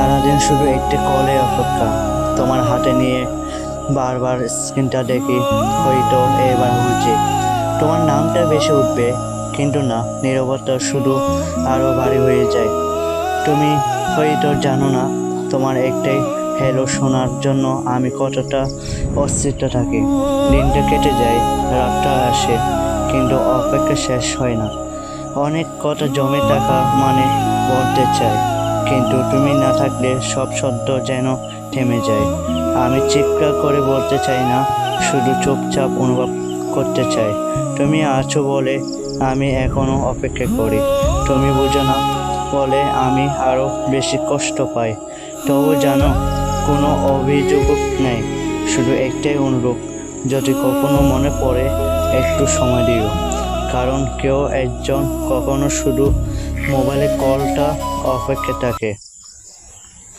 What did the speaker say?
সারাদিন শুধু একটি কলে অপেক্ষা। তোমার হাতে নিয়ে বারবার স্ক্রিনটা দেখি, হয়তো এবার বুঝি তোমার নামটা বেশি উঠবে, কিন্তু না, নীরবতা শুধু আরও ভারী হয়ে যায়। তুমি হয়তো জানো না, তোমার একটাই হ্যালো শোনার জন্য আমি কতটা অস্থিরতা থাকি। দিনটা কেটে যায়, রাতটা আসে, কিন্তু অপেক্ষা শেষ হয় না। অনেক কথা জমে থাকা মানে বলতে চাই, কিন্তু তুমি না থাকলে সব শব্দ যেন থেমে যায়। আমি চিৎকার করে বলতে চাই না, শুধু চুপচাপ অনুভব করতে চাই। তুমি আছো বলে আমি এখনো অপেক্ষা করি। তুমি বুঝো না বলে আমি আরো বেশি কষ্ট পাই। তবু জানো, কোনো অভিযোগ নেই, শুধু একটাই অনুরোধ, যদি কখনো মনে পড়ে একটু সময় দিও। কারণ কেউ একজন কখনো শুধু মোবাইলে কলটা অপেক্ষা থাকে।